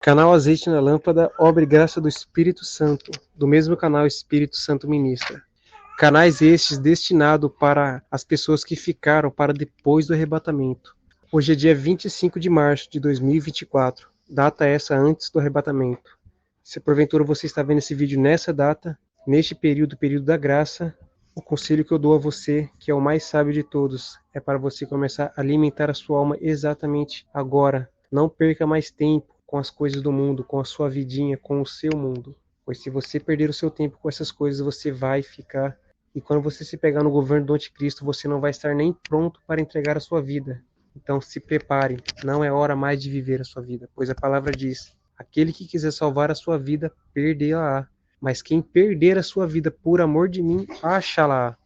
Canal Azeite na Lâmpada, obra e graça do Espírito Santo, do mesmo canal Espírito Santo Ministra. Canais estes destinados para as pessoas que ficaram para depois do arrebatamento. Hoje é dia 25 de março de 2024, data essa antes do arrebatamento. Se porventura você está vendo esse vídeo nessa data, neste período, período da graça, o conselho que eu dou a você, que é o mais sábio de todos, é para você começar a alimentar a sua alma exatamente agora. Não perca mais tempo com as coisas do mundo, com a sua vidinha, com o seu mundo. Pois se você perder o seu tempo com essas coisas, você vai ficar. E quando você se pegar no governo do anticristo, você não vai estar nem pronto para entregar a sua vida. Então se prepare, não é hora mais de viver a sua vida, pois a palavra diz: aquele que quiser salvar a sua vida, perdê-la-á. Mas quem perder a sua vida por amor de mim, acha-la.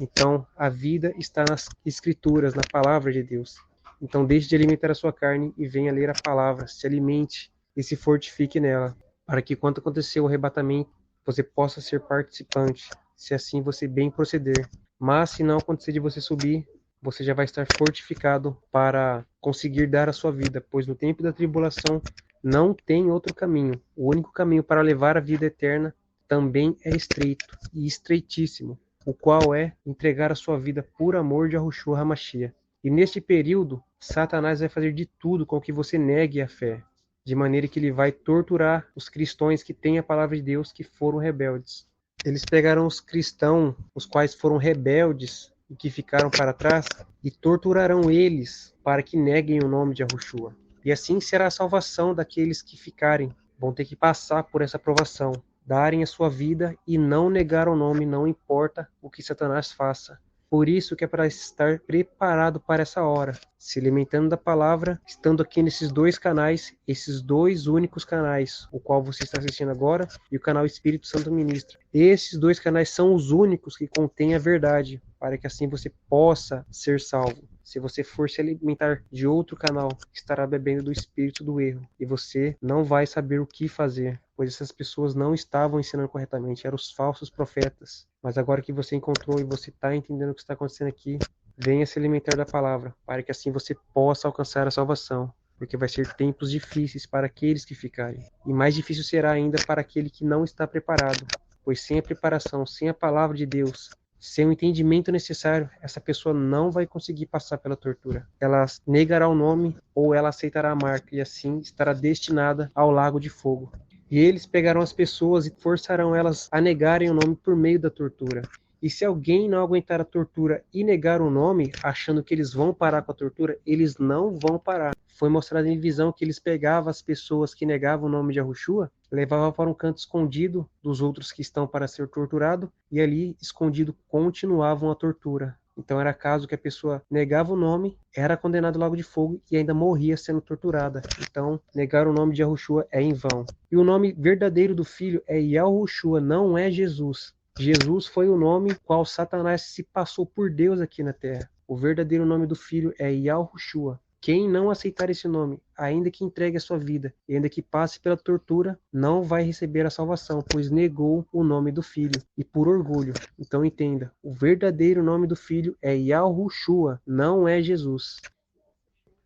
Então, a vida está nas escrituras, na palavra de Deus. Então, deixe de alimentar a sua carne e venha ler a palavra. Se alimente e se fortifique nela, para que quando acontecer o arrebatamento, você possa ser participante, se assim você bem proceder. Mas, se não acontecer de você subir, você já vai estar fortificado para conseguir dar a sua vida, pois no tempo da tribulação não tem outro caminho. O único caminho para levar a vida eterna também é estreito e estreitíssimo, o qual é entregar a sua vida por amor de Yahushua HaMashiach. E neste período, Satanás vai fazer de tudo com que você negue a fé, de maneira que ele vai torturar os cristãos que têm a palavra de Deus, que foram rebeldes. Eles pegarão os cristãos, os quais foram rebeldes e que ficaram para trás, e torturarão eles para que neguem o nome de Yahushua. E assim será a salvação daqueles que ficarem. Vão ter que passar por essa provação, darem a sua vida e não negar o nome, não importa o que Satanás faça. Por isso que é para estar preparado para essa hora, se alimentando da palavra, estando aqui nesses dois canais, esses dois únicos canais, o qual você está assistindo agora e o canal Espírito Santo Ministra. Esses dois canais são os únicos que contêm a verdade, para que assim você possa ser salvo. Se você for se alimentar de outro canal, estará bebendo do espírito do erro, e você não vai saber o que fazer, pois essas pessoas não estavam ensinando corretamente, eram os falsos profetas. Mas agora que você encontrou e você está entendendo o que está acontecendo aqui, venha se alimentar da palavra, para que assim você possa alcançar a salvação, porque vai ser tempos difíceis para aqueles que ficarem, e mais difícil será ainda para aquele que não está preparado, pois sem a preparação, sem a palavra de Deus, sem o entendimento necessário, essa pessoa não vai conseguir passar pela tortura. Ela negará o nome ou ela aceitará a marca, e assim estará destinada ao lago de fogo. E eles pegarão as pessoas e forçarão elas a negarem o nome por meio da tortura. E se alguém não aguentar a tortura e negar o nome, achando que eles vão parar com a tortura, eles não vão parar. Foi mostrado em visão que eles pegavam as pessoas que negavam o nome de Yahushua, levavam para um canto escondido dos outros que estão para ser torturado, e ali, escondido, continuavam a tortura. Então era caso que a pessoa negava o nome, era condenado ao lago de fogo e ainda morria sendo torturada. Então, negar o nome de Yahushua é em vão. E o nome verdadeiro do filho é Yahushua, não é Jesus. Jesus foi o nome qual Satanás se passou por Deus aqui na terra. O verdadeiro nome do filho é Yahushua. Quem não aceitar esse nome, ainda que entregue a sua vida, e ainda que passe pela tortura, não vai receber a salvação, pois negou o nome do filho, e por orgulho. Então entenda, o verdadeiro nome do filho é Yahushua, não é Jesus.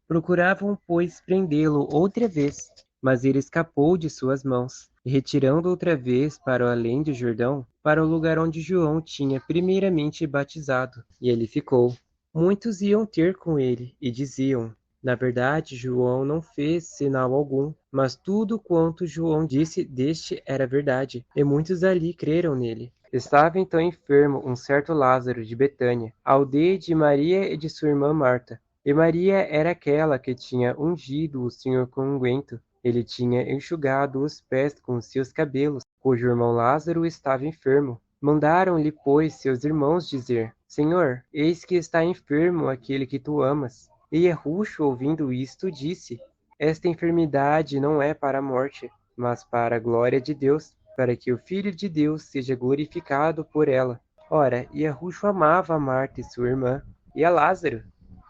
Procuravam, pois, prendê-lo outra vez, mas ele escapou de suas mãos, e retirando outra vez para o além do Jordão, para o lugar onde João tinha primeiramente batizado, e ele ficou. Muitos iam ter com ele, e diziam: na verdade, João não fez sinal algum, mas tudo quanto João disse deste era verdade, e muitos ali creram nele. Estava então enfermo um certo Lázaro de Betânia, aldeia de Maria e de sua irmã Marta. E Maria era aquela que tinha ungido o Senhor com unguento. Ele tinha enxugado os pés com seus cabelos, cujo irmão Lázaro estava enfermo. Mandaram-lhe, pois, seus irmãos dizer: Senhor, eis que está enfermo aquele que tu amas. E Yahushua, ouvindo isto, disse: esta enfermidade não é para a morte, mas para a glória de Deus, para que o Filho de Deus seja glorificado por ela. Ora, Yahushua amava a Marta e sua irmã, e a Lázaro.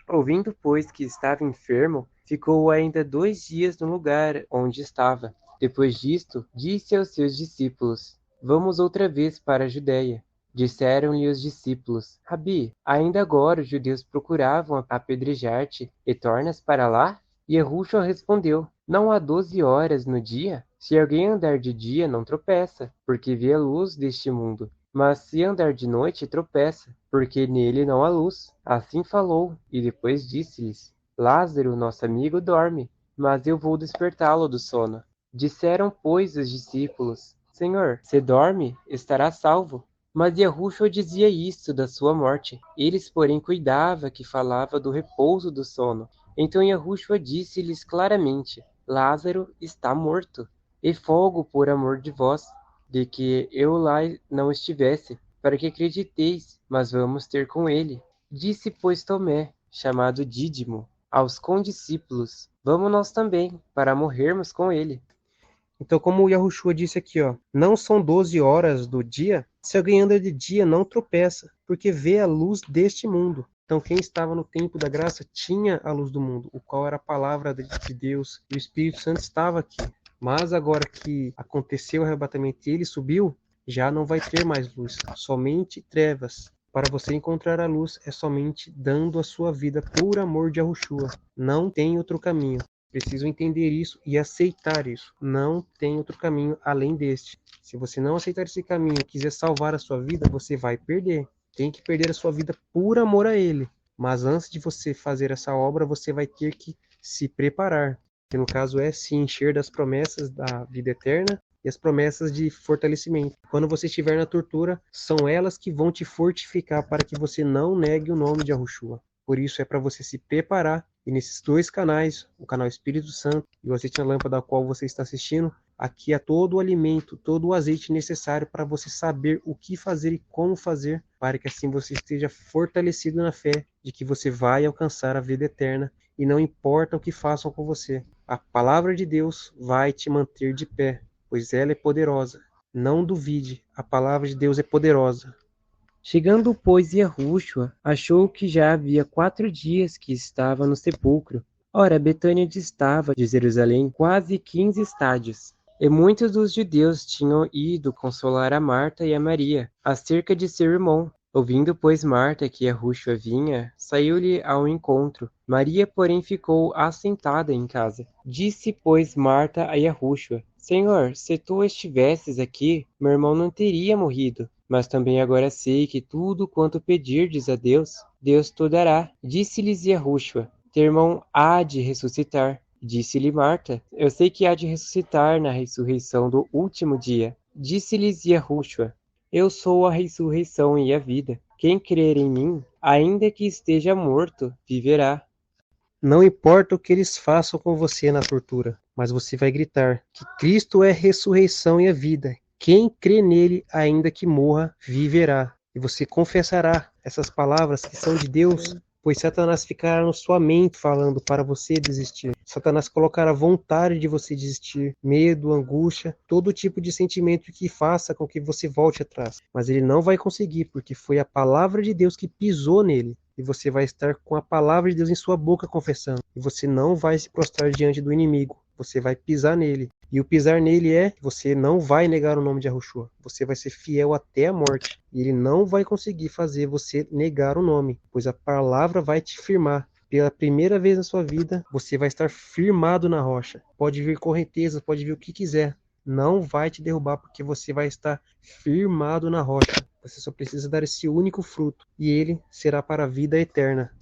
Ouvindo, pois, que estava enfermo, ficou ainda 2 dias no lugar onde estava. Depois disto, disse aos seus discípulos: vamos outra vez para a Judéia. Disseram-lhe os discípulos: Rabi, ainda agora os judeus procuravam apedrejar-te, e tornas para lá? E Yahushua respondeu: Não há 12 horas no dia? Se alguém andar de dia, não tropeça, porque vê a luz deste mundo. Mas se andar de noite, tropeça, porque nele não há luz. Assim falou, e depois disse-lhes: Lázaro, nosso amigo, dorme, mas eu vou despertá-lo do sono. Disseram, pois, os discípulos: Senhor, se dorme, estará salvo. Mas Yahushua dizia isto da sua morte. Eles, porém, cuidava que falava do repouso do sono. Então Yahushua disse-lhes claramente: Lázaro está morto, e folgo por amor de vós, de que eu lá não estivesse, para que acrediteis, mas vamos ter com ele. Disse, pois, Tomé, chamado Dídimo, aos condiscípulos: Vamos nós também, para morrermos com ele. Então, como o Yahushua disse aqui, ó, não são 12 horas do dia, se alguém anda de dia não tropeça, porque vê a luz deste mundo. Então, quem estava no tempo da graça tinha a luz do mundo, o qual era a palavra de Deus, e o Espírito Santo estava aqui. Mas agora que aconteceu o arrebatamento e ele subiu, já não vai ter mais luz, somente trevas. Para você encontrar a luz é somente dando a sua vida por amor de Yahushua. Não tem outro caminho. Preciso entender isso e aceitar isso. Não tem outro caminho além deste. Se você não aceitar esse caminho e quiser salvar a sua vida, você vai perder. Tem que perder a sua vida por amor a Ele. Mas antes de você fazer essa obra, você vai ter que se preparar. Que no caso é se encher das promessas da vida eterna e as promessas de fortalecimento. Quando você estiver na tortura, são elas que vão te fortificar para que você não negue o nome de Yahushua. Por isso é para você se preparar. E nesses dois canais, o canal Espírito Santo e o azeite na lâmpada da qual você está assistindo, aqui há todo o alimento, todo o azeite necessário para você saber o que fazer e como fazer, para que assim você esteja fortalecido na fé de que você vai alcançar a vida eterna e não importa o que façam com você. A palavra de Deus vai te manter de pé, pois ela é poderosa. Não duvide, a palavra de Deus é poderosa. Chegando, pois, Yahushua, achou que já havia 4 dias que estava no sepulcro. Ora, Betânia distava de Jerusalém quase 15 estádios. E muitos dos judeus tinham ido consolar a Marta e a Maria, acerca de seu irmão. Ouvindo, pois, Marta que Yahushua vinha, saiu-lhe ao encontro. Maria, porém, ficou assentada em casa. Disse, pois, Marta a Yahushua: Senhor, se tu estivesses aqui, meu irmão não teria morrido. Mas também agora sei que tudo quanto pedirdes a Deus, Deus te dará. Disse-lhes Yahushua: Teu irmão há de ressuscitar. Disse-lhe Marta: Eu sei que há de ressuscitar na ressurreição do último dia. Disse-lhes Yahushua: Eu sou a ressurreição e a vida. Quem crer em mim, ainda que esteja morto, viverá. Não importa o que eles façam com você na tortura, mas você vai gritar que Cristo é a ressurreição e a vida. Quem crê nele, ainda que morra, viverá. E você confessará essas palavras que são de Deus, pois Satanás ficará na sua mente falando para você desistir. Satanás colocará vontade de você desistir, medo, angústia, todo tipo de sentimento que faça com que você volte atrás. Mas ele não vai conseguir, porque foi a palavra de Deus que pisou nele. E você vai estar com a palavra de Deus em sua boca confessando. E você não vai se prostrar diante do inimigo. Você vai pisar nele. E o pisar nele é, você não vai negar o nome de Yahushua. Você vai ser fiel até a morte. E ele não vai conseguir fazer você negar o nome, pois a palavra vai te firmar. Pela primeira vez na sua vida, você vai estar firmado na rocha. Pode vir correnteza, pode vir o que quiser. Não vai te derrubar, porque você vai estar firmado na rocha. Você só precisa dar esse único fruto, e ele será para a vida eterna.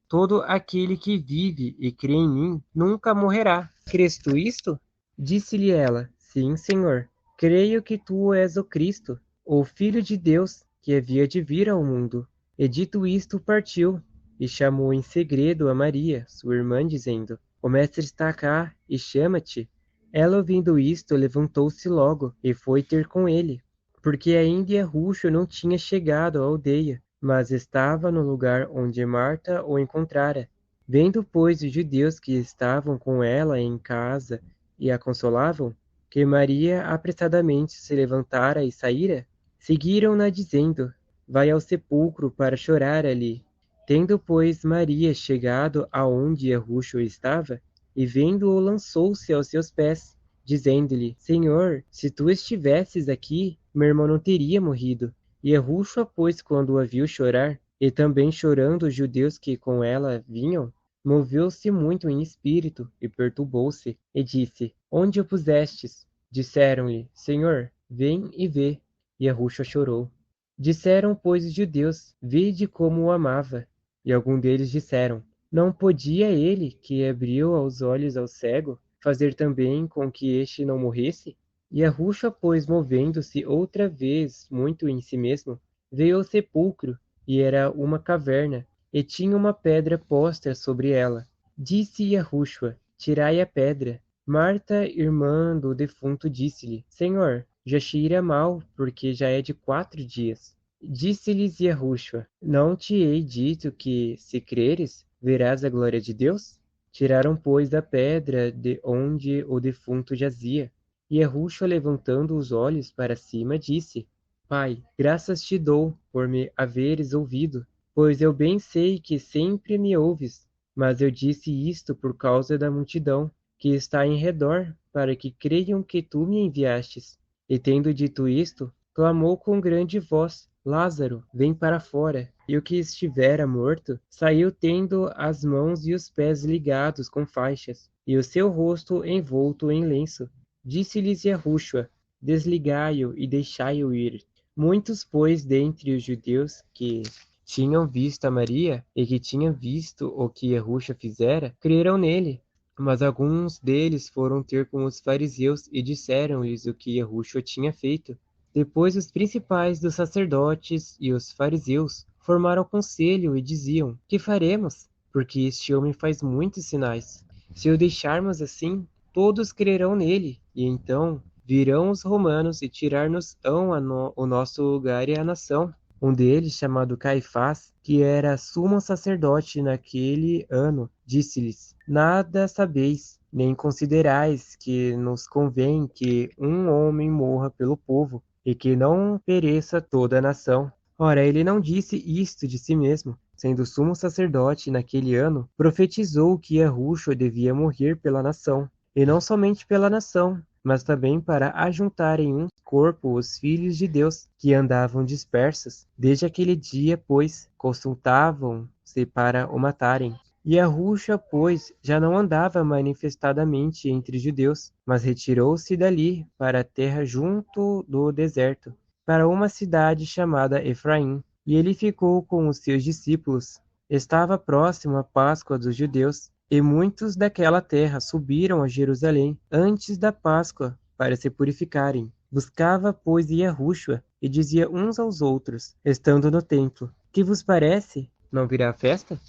Todo aquele que vive e crê em mim nunca morrerá. Crês tu isto? Disse-lhe ela: Sim, Senhor. Creio que tu és o Cristo, o Filho de Deus, que havia de vir ao mundo. E dito isto, partiu, e chamou em segredo a Maria, sua irmã, dizendo: O mestre está cá, e chama-te. Ela, ouvindo isto, levantou-se logo, e foi ter com ele, porque ainda Yahushua não tinha chegado à aldeia, mas estava no lugar onde Marta o encontrara. Vendo, pois, os judeus que estavam com ela em casa e a consolavam, que Maria apressadamente se levantara e saíra, seguiram-na dizendo: Vai ao sepulcro para chorar ali. Tendo, pois, Maria chegado aonde Yahushua estava, e vendo-o lançou-se aos seus pés, dizendo-lhe: Senhor, se tu estivesses aqui, meu irmão não teria morrido. E Yahushua, pois, quando a viu chorar, e também chorando os judeus que com ela vinham, moveu-se muito em espírito e perturbou-se, e disse: Onde o pusestes? Disseram-lhe: Senhor, vem e vê. E Yahushua chorou. Disseram, pois, os judeus: Vede como o amava. E alguns deles disseram: Não podia ele, que abriu os olhos ao cego, fazer também com que este não morresse? E Yahushua, pois, movendo-se outra vez muito em si mesmo, veio ao sepulcro, e era uma caverna, e tinha uma pedra posta sobre ela. Disse Yahushua: Tirai a pedra. Marta, irmã do defunto, disse-lhe: Senhor, já cheira mal, porque já é de 4 dias. Disse-lhes Yahushua: Não te hei dito que, se creres, verás a glória de Deus? Tiraram, pois, a pedra de onde o defunto jazia. E Yahushua, levantando os olhos para cima, disse: Pai, graças te dou por me haveres ouvido, pois eu bem sei que sempre me ouves. Mas eu disse isto por causa da multidão que está em redor, para que creiam que tu me enviastes. E tendo dito isto, clamou com grande voz: Lázaro, vem para fora. E o que estivera morto saiu tendo as mãos e os pés ligados com faixas, e o seu rosto envolto em lenço. Disse-lhes Yahushua: Desligai-o e deixai-o ir. Muitos, pois, dentre os judeus que tinham visto a Maria e que tinham visto o que Yahushua fizera, creram nele. Mas alguns deles foram ter com os fariseus e disseram-lhes o que Yahushua tinha feito. Depois os principais dos sacerdotes e os fariseus formaram conselho e diziam: Que faremos? Porque este homem faz muitos sinais. Se o deixarmos assim, todos crerão nele, e então virão os romanos e tirar-nos-ão o nosso lugar e a nação. Um deles, chamado Caifás, que era sumo sacerdote naquele ano, disse-lhes: Nada sabeis, nem considerais que nos convém que um homem morra pelo povo, e que não pereça toda a nação. Ora, ele não disse isto de si mesmo. Sendo sumo sacerdote naquele ano, profetizou que Yahushua devia morrer pela nação, e não somente pela nação, mas também para ajuntar em um corpo os filhos de Deus que andavam dispersos. Desde aquele dia, pois, consultavam-se para o matarem. E Yahushua, pois, já não andava manifestadamente entre judeus, mas retirou-se dali para a terra junto do deserto, para uma cidade chamada Efraim. E ele ficou com os seus discípulos. Estava próximo a Páscoa dos judeus, e muitos daquela terra subiram a Jerusalém antes da Páscoa para se purificarem. Buscava, pois, Yahushua, e dizia uns aos outros, estando no templo: Que vos parece? Não virá a festa?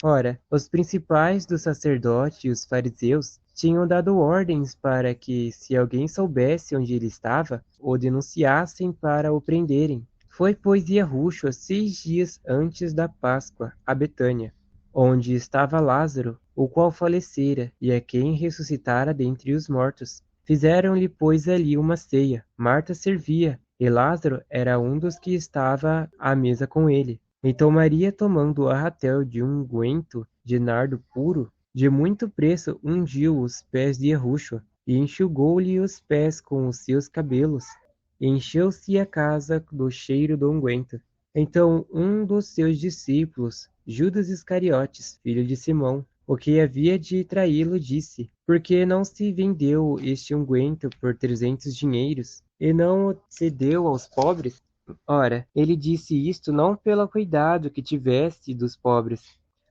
Ora, os principais dos sacerdotes e os fariseus tinham dado ordens para que, se alguém soubesse onde ele estava, o denunciassem para o prenderem. Foi, pois, Yahushua 6 dias antes da Páscoa a Betânia, onde estava Lázaro, o qual falecera, e a quem ressuscitara dentre os mortos. Fizeram-lhe, pois, ali uma ceia. Marta servia, e Lázaro era um dos que estava à mesa com ele. Então Maria, tomando o arratel de unguento de nardo puro, de muito preço, ungiu os pés de Yahushua, e enxugou-lhe os pés com os seus cabelos, e encheu-se a casa do cheiro do unguento. Então um dos seus discípulos, Judas Iscariotes, filho de Simão, o que havia de traí-lo, disse: Por que não se vendeu este unguento por 300 dinheiros, e não o cedeu aos pobres? Ora, ele disse isto não pelo cuidado que tivesse dos pobres,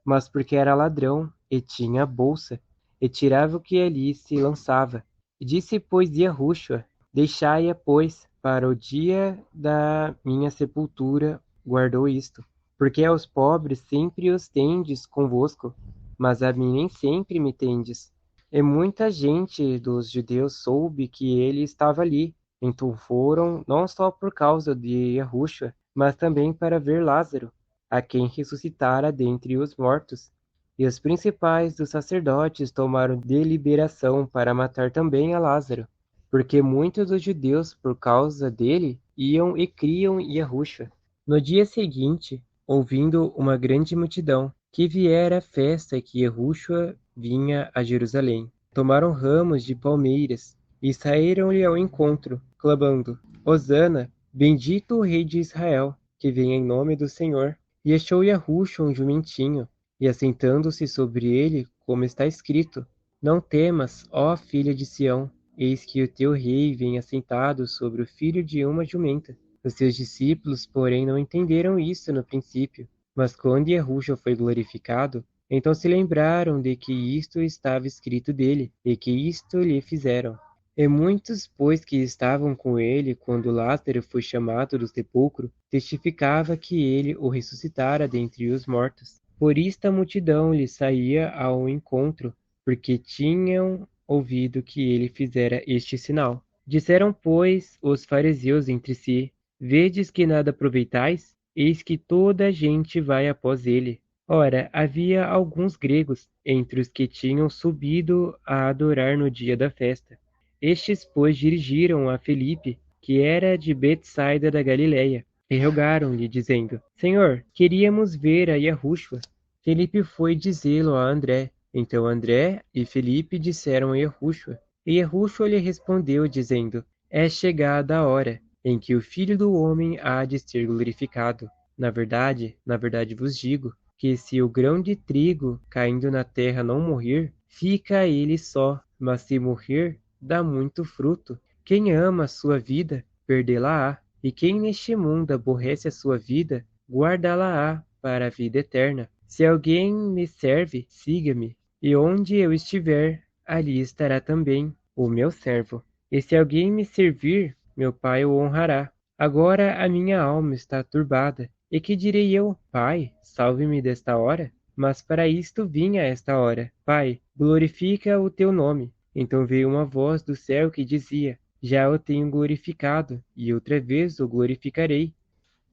mas porque era ladrão, e tinha a bolsa, e tirava o que ali se lançava. E disse, pois, Yahushua: Deixai-a, pois, para o dia da minha sepultura, guardou isto. Porque aos pobres sempre os tendes convosco, mas a mim nem sempre me tendes. E muita gente dos judeus soube que ele estava ali. Então foram, não só por causa de Yahushua, mas também para ver Lázaro, a quem ressuscitara dentre os mortos. E os principais dos sacerdotes tomaram deliberação para matar também a Lázaro, porque muitos dos judeus, por causa dele, iam e criam em Yahushua. No dia seguinte, ouvindo uma grande multidão, que viera a festa que Yahushua vinha a Jerusalém, tomaram ramos de palmeiras, e saíram-lhe ao encontro, clamando: Hosana, bendito o rei de Israel, que vem em nome do Senhor. E achou Yahushua um jumentinho, e assentando-se sobre ele, como está escrito: Não temas, ó filha de Sião, eis que o teu rei vem assentado sobre o filho de uma jumenta. Os seus discípulos, porém, não entenderam isso no princípio, mas quando Yahushua foi glorificado, então se lembraram de que isto estava escrito dele, e que isto lhe fizeram. E muitos, pois, que estavam com ele, quando Lázaro foi chamado do sepulcro, testificava que ele o ressuscitara dentre os mortos. Por isto a multidão lhe saía ao encontro, porque tinham ouvido que ele fizera este sinal. Disseram, pois, os fariseus entre si: Vedes que nada aproveitais? Eis que toda a gente vai após ele. Ora, havia alguns gregos entre os que tinham subido a adorar no dia da festa. Estes, pois, dirigiram a Felipe, que era de Betsaida da Galileia, e rogaram-lhe, dizendo: Senhor, queríamos ver a Yahushua. Felipe foi dizê-lo a André. Então André e Felipe disseram a Yahushua. E Yahushua lhe respondeu, dizendo: É chegada a hora em que o Filho do Homem há de ser glorificado. Na verdade vos digo, que se o grão de trigo caindo na terra não morrer, fica ele só, mas se morrer, dá muito fruto. Quem ama a sua vida, perdê-la-á, e quem neste mundo aborrece a sua vida, guardá-la-á para a vida eterna. Se alguém me serve, siga-me, e onde eu estiver, ali estará também o meu servo. E se alguém me servir, meu Pai o honrará. Agora a minha alma está turbada. E que direi eu? Pai, salve-me desta hora? Mas para isto vim a esta hora. Pai, glorifica o teu nome. Então veio uma voz do céu que dizia: Já o tenho glorificado, e outra vez o glorificarei.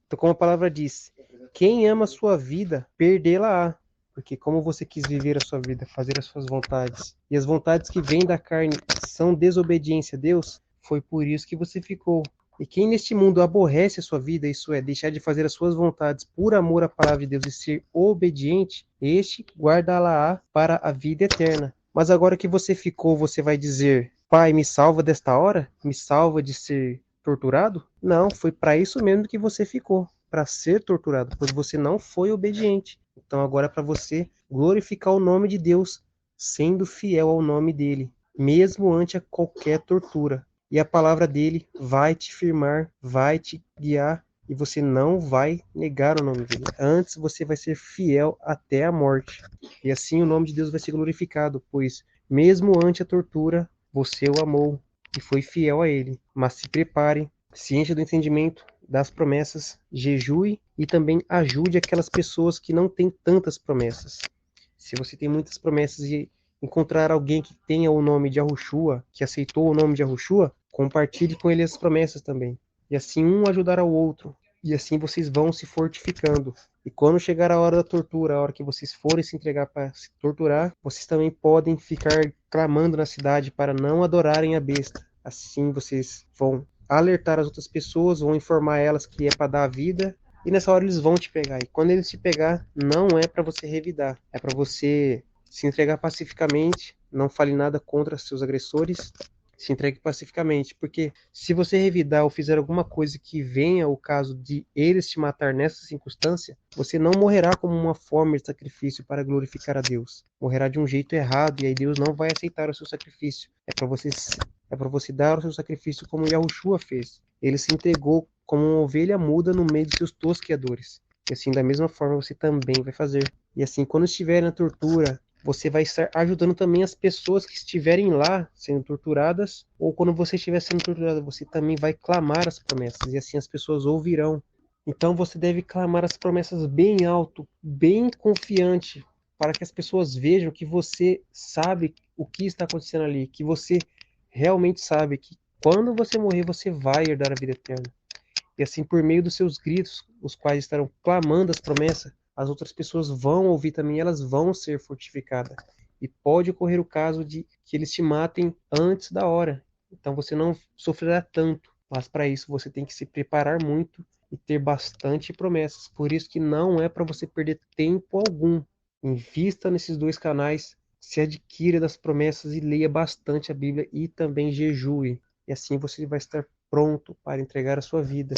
Então, como a palavra diz, quem ama a sua vida, perdê-la-á. Porque como você quis viver a sua vida, fazer as suas vontades, e as vontades que vêm da carne são desobediência a Deus, foi por isso que você ficou. E quem neste mundo aborrece a sua vida, isso é, deixar de fazer as suas vontades por amor à palavra de Deus e ser obediente, este guarda-la-á para a vida eterna. Mas agora que você ficou, você vai dizer: Pai, me salva desta hora? Me salva de ser torturado? Não, foi para isso mesmo que você ficou, para ser torturado, pois você não foi obediente. Então agora é para você glorificar o nome de Deus, sendo fiel ao nome dele, mesmo ante a qualquer tortura. E a palavra dele vai te firmar, vai te guiar, e você não vai negar o nome dele. Antes você vai ser fiel até a morte. E assim o nome de Deus vai ser glorificado, pois mesmo ante a tortura, você o amou e foi fiel a ele. Mas se prepare, se encha do entendimento das promessas, jejue e também ajude aquelas pessoas que não têm tantas promessas. Se você tem muitas promessas e encontrar alguém que tenha o nome de Yahushua, que aceitou o nome de Yahushua, compartilhe com ele as promessas também. E assim um ajudar ao outro. E assim vocês vão se fortificando. E quando chegar a hora da tortura, a hora que vocês forem se entregar para se torturar, vocês também podem ficar clamando na cidade para não adorarem a besta. Assim vocês vão alertar as outras pessoas, vão informar elas que é para dar a vida, e nessa hora eles vão te pegar. E quando eles te pegar, não é para você revidar, é para você se entregar pacificamente, não fale nada contra seus agressores, se entregue pacificamente, porque se você revidar ou fizer alguma coisa que venha o caso de eles te matar nessa circunstância, você não morrerá como uma forma de sacrifício para glorificar a Deus. Morrerá de um jeito errado e aí Deus não vai aceitar o seu sacrifício. É para você dar o seu sacrifício como Yahushua fez. Ele se entregou como uma ovelha muda no meio de seus tosqueadores. E assim, da mesma forma, você também vai fazer. E assim, quando estiver na tortura, você vai estar ajudando também as pessoas que estiverem lá sendo torturadas, ou quando você estiver sendo torturado, você também vai clamar as promessas, e assim as pessoas ouvirão. Então você deve clamar as promessas bem alto, bem confiante, para que as pessoas vejam que você sabe o que está acontecendo ali, que você realmente sabe que quando você morrer, você vai herdar a vida eterna. E assim, por meio dos seus gritos, os quais estarão clamando as promessas, as outras pessoas vão ouvir também, elas vão ser fortificadas. E pode ocorrer o caso de que eles te matem antes da hora. Então você não sofrerá tanto. Mas para isso você tem que se preparar muito e ter bastante promessas. Por isso que não é para você perder tempo algum. Invista nesses dois canais, se adquira das promessas e leia bastante a Bíblia e também jejue. E assim você vai estar pronto para entregar a sua vida.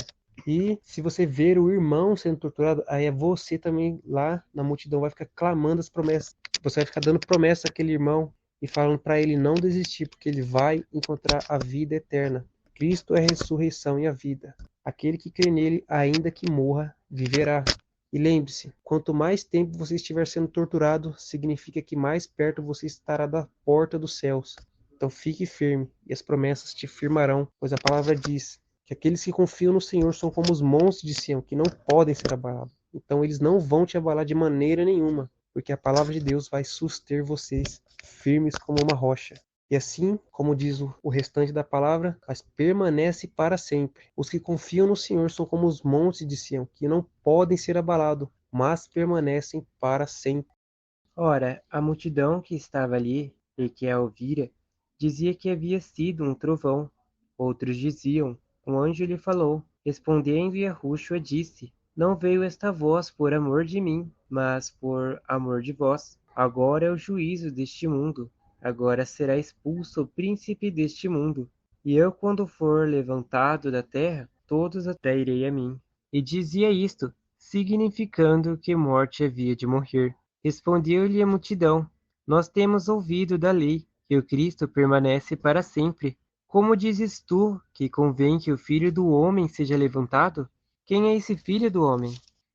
E se você ver o irmão sendo torturado, aí é você também lá na multidão vai ficar clamando as promessas. Você vai ficar dando promessa àquele irmão e falando para ele não desistir, porque ele vai encontrar a vida eterna. Cristo é a ressurreição e a vida. Aquele que crê nele, ainda que morra, viverá. E lembre-se, quanto mais tempo você estiver sendo torturado, significa que mais perto você estará da porta dos céus. Então fique firme, e as promessas te firmarão, pois a palavra diz que aqueles que confiam no Senhor são como os montes de Sião, que não podem ser abalados. Então eles não vão te abalar de maneira nenhuma, porque a palavra de Deus vai suster vocês firmes como uma rocha. E assim, como diz o restante da palavra, mas permanece para sempre. Os que confiam no Senhor são como os montes de Sião, que não podem ser abalados, mas permanecem para sempre. Ora, a multidão que estava ali, e que a ouvira, dizia que havia sido um trovão. Outros diziam, um anjo lhe falou. Respondendo Yahushua disse, não veio esta voz por amor de mim, mas por amor de vós. Agora é o juízo deste mundo. Agora será expulso o príncipe deste mundo. E eu, quando for levantado da terra, todos atrairei a mim. E dizia isto, significando que morte havia de morrer. Respondeu-lhe a multidão, nós temos ouvido da lei, que o Cristo permanece para sempre. Como dizes tu, que convém que o Filho do Homem seja levantado? Quem é esse Filho do Homem?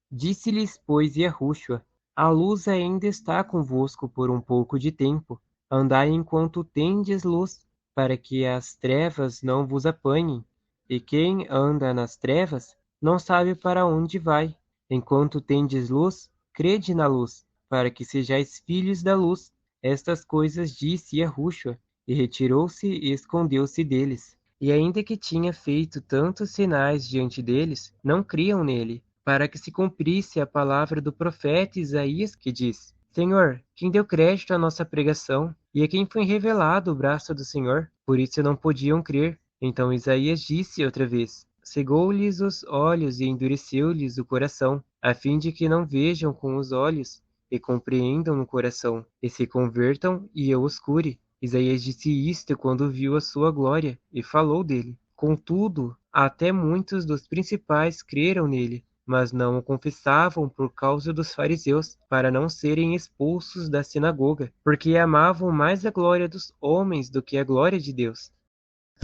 Disse-lhes, pois, Yahushua, a luz ainda está convosco por um pouco de tempo. Andai enquanto tendes luz, para que as trevas não vos apanhem. E quem anda nas trevas, não sabe para onde vai. Enquanto tendes luz, crede na luz, para que sejais filhos da luz. Estas coisas disse Yahushua, e retirou-se e escondeu-se deles. E ainda que tinha feito tantos sinais diante deles, não criam nele, para que se cumprisse a palavra do profeta Isaías, que diz, Senhor, quem deu crédito à nossa pregação, e a quem foi revelado o braço do Senhor? Por isso não podiam crer. Então Isaías disse outra vez, cegou-lhes os olhos e endureceu-lhes o coração, a fim de que não vejam com os olhos, e compreendam no coração, e se convertam, e eu os cure. Isaías disse isto quando viu a sua glória, e falou dele. Contudo, até muitos dos principais creram nele, mas não o confessavam por causa dos fariseus, para não serem expulsos da sinagoga, porque amavam mais a glória dos homens do que a glória de Deus.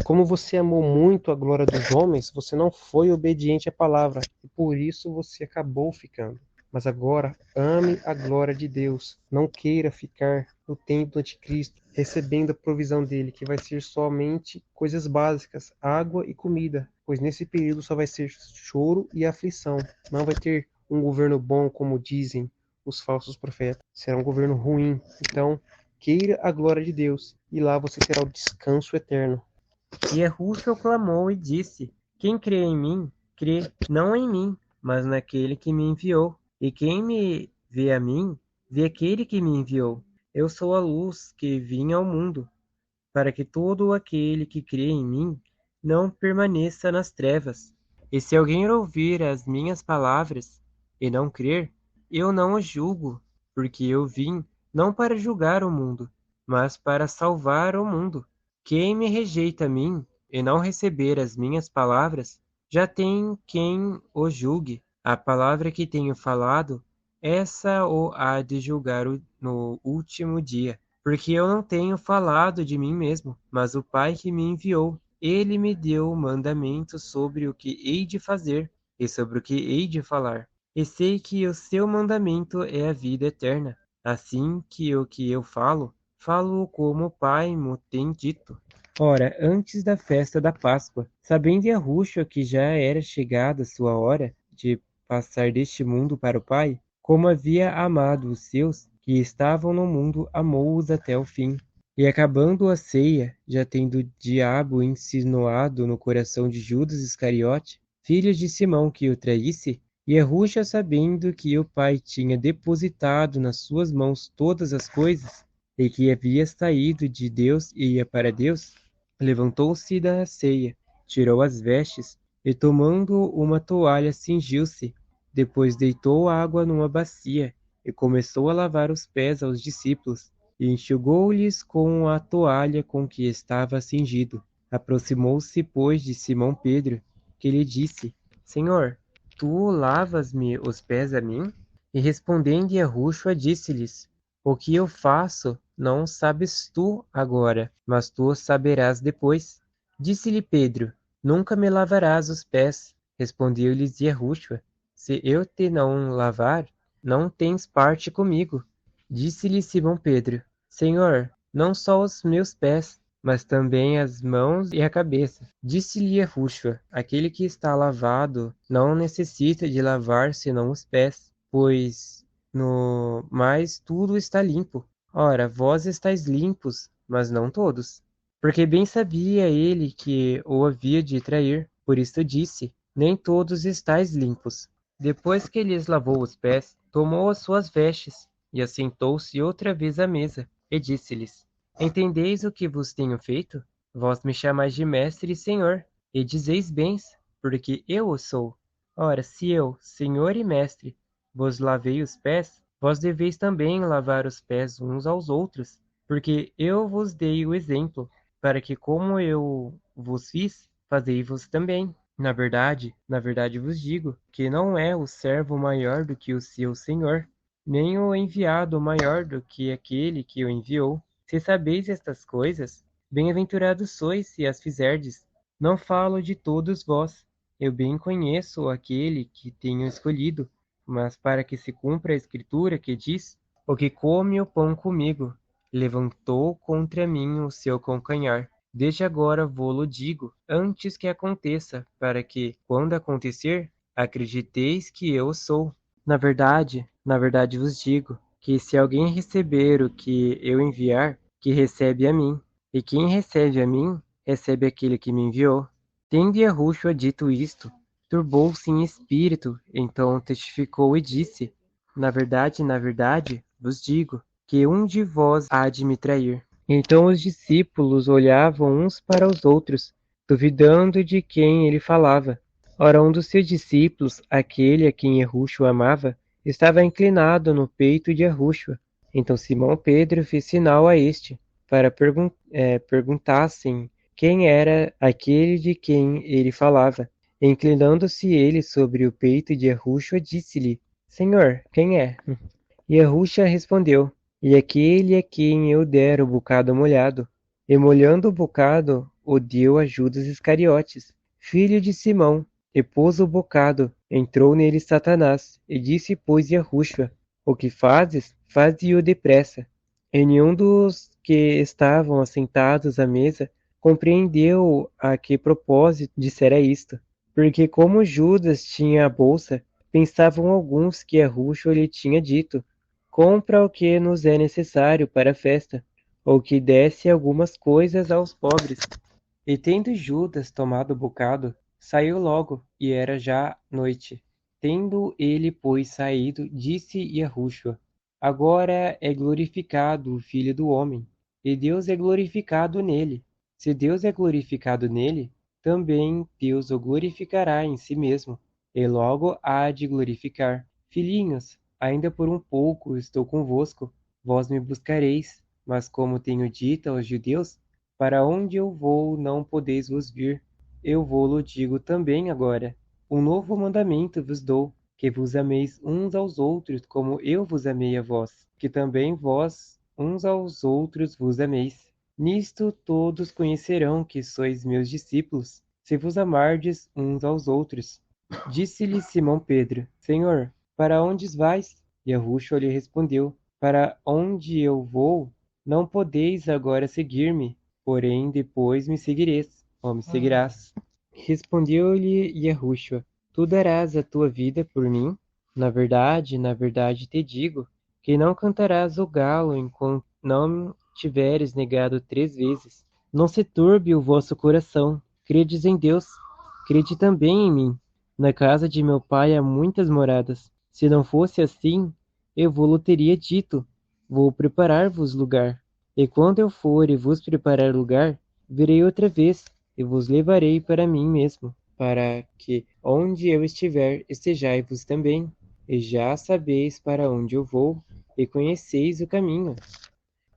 Como você amou muito a glória dos homens, você não foi obediente à palavra, e por isso você acabou ficando. Mas agora, ame a glória de Deus. Não queira ficar no tempo do anticristo, recebendo a provisão dele, que vai ser somente coisas básicas, água e comida, pois nesse período só vai ser choro e aflição. Não vai ter um governo bom, como dizem os falsos profetas. Será um governo ruim. Então, queira a glória de Deus, e lá você terá o descanso eterno. E Yahushua clamou e disse, quem crê em mim, crê não em mim, mas naquele que me enviou. E quem me vê a mim, vê aquele que me enviou. Eu sou a luz que vim ao mundo, para que todo aquele que crê em mim não permaneça nas trevas. E se alguém ouvir as minhas palavras e não crer, eu não o julgo, porque eu vim não para julgar o mundo, mas para salvar o mundo. Quem me rejeita a mim e não receber as minhas palavras, já tem quem o julgue. A palavra que tenho falado, essa o há de julgar no último dia. Porque eu não tenho falado de mim mesmo, mas o Pai que me enviou. Ele me deu o mandamento sobre o que hei de fazer e sobre o que hei de falar. E sei que o seu mandamento é a vida eterna. Assim que o que eu falo, falo como o Pai me tem dito. Ora, antes da festa da Páscoa, sabendo Yahushua que já era chegada sua hora de passar deste mundo para o Pai, como havia amado os seus que estavam no mundo, amou-os até o fim. E acabando a ceia, já tendo o diabo insinuado no coração de Judas Iscariote, filho de Simão que o traísse, Yahushua, sabendo que o Pai tinha depositado nas suas mãos todas as coisas, e que havia saído de Deus e ia para Deus, levantou-se da ceia, tirou as vestes, e tomando uma toalha cingiu-se. Depois deitou água numa bacia, e começou a lavar os pés aos discípulos, e enxugou-lhes com a toalha com que estava cingido. Aproximou-se, pois, de Simão Pedro, que lhe disse, Senhor, tu lavas-me os pés a mim? E respondendo Yahushua disse-lhes, o que eu faço não sabes tu agora, mas tu o saberás depois. Disse-lhe Pedro, nunca me lavarás os pés. Respondeu-lhes Yahushua, se eu te não lavar, não tens parte comigo. Disse-lhe Simão Pedro, Senhor, não só os meus pés, mas também as mãos e a cabeça. Disse-lhe Yahushua, aquele que está lavado não necessita de lavar senão os pés, pois no mais tudo está limpo. Ora, vós estáis limpos, mas não todos. Porque bem sabia ele que o havia de trair, por isto disse, nem todos estáis limpos. Depois que lhes lavou os pés, tomou as suas vestes, e assentou-se outra vez à mesa, e disse-lhes, entendeis o que vos tenho feito? Vós me chamais de mestre e senhor, e dizeis bens, porque eu o sou. Ora, se eu, senhor e mestre, vos lavei os pés, vós deveis também lavar os pés uns aos outros, porque eu vos dei o exemplo, para que como eu vos fiz, fazei-vos também. Na verdade vos digo, que não é o servo maior do que o seu senhor, nem o enviado maior do que aquele que o enviou. Se sabeis estas coisas, bem-aventurados sois se as fizerdes. Não falo de todos vós, eu bem conheço aquele que tenho escolhido, mas para que se cumpra a escritura que diz, o que come o pão comigo, levantou contra mim o seu calcanhar. Desde agora vô-lo digo, antes que aconteça, para que, quando acontecer, acrediteis que eu sou. Na verdade vos digo, que se alguém receber o que eu enviar, que recebe a mim, e quem recebe a mim, recebe aquele que me enviou. Tendo Yahushua dito isto, turbou-se em espírito, então testificou e disse, na verdade, vos digo, que um de vós há de me trair. Então os discípulos olhavam uns para os outros, duvidando de quem ele falava. Ora, um dos seus discípulos, aquele a quem Yahushua amava, estava inclinado no peito de Yahushua. Então Simão Pedro fez sinal a este, para perguntassem quem era aquele de quem ele falava. Inclinando-se ele sobre o peito de Yahushua, disse-lhe, Senhor, quem é? Yahushua respondeu, e aquele a quem eu der o bocado molhado. E molhando o bocado, o deu a Judas Iscariotes, filho de Simão, e pôs o bocado. Entrou nele Satanás, e disse, pois, Yahushua, o que fazes, faze-o depressa. E nenhum dos que estavam assentados à mesa compreendeu a que propósito dissera isto, porque como Judas tinha a bolsa, pensavam alguns que Yahushua lhe tinha dito, compra o que nos é necessário para a festa, ou que desse algumas coisas aos pobres. E tendo Judas tomado o bocado, saiu logo, e era já noite. Tendo ele, pois, saído, disse Yahushua, agora é glorificado o Filho do Homem, e Deus é glorificado nele. Se Deus é glorificado nele, também Deus o glorificará em si mesmo, e logo há de glorificar. Filhinhos, ainda por um pouco estou convosco, vós me buscareis, mas como tenho dito aos judeus, para onde eu vou não podeis vos vir. Eu vou-lo digo também agora. Um novo mandamento vos dou, que vos ameis uns aos outros como eu vos amei a vós, que também vós uns aos outros vos ameis. Nisto todos conhecerão que sois meus discípulos, se vos amardes uns aos outros. Disse-lhe Simão Pedro, Senhor, para onde vais? Yahushua lhe respondeu, para onde eu vou, não podeis agora seguir-me, porém depois me seguireis, ou me seguirás. Respondeu-lhe Yahushua, tu darás a tua vida por mim? Na verdade te digo, que não cantarás o galo enquanto não tiveres negado 3 vezes. Não se turbe o vosso coração, credes em Deus, crede também em mim. Na casa de meu pai há muitas moradas. Se não fosse assim, eu vou-lo teria dito, vou preparar-vos lugar. E quando eu for e vos preparar lugar, virei outra vez, e vos levarei para mim mesmo, para que, onde eu estiver, estejais vos também. E já sabeis para onde eu vou, e conheceis o caminho.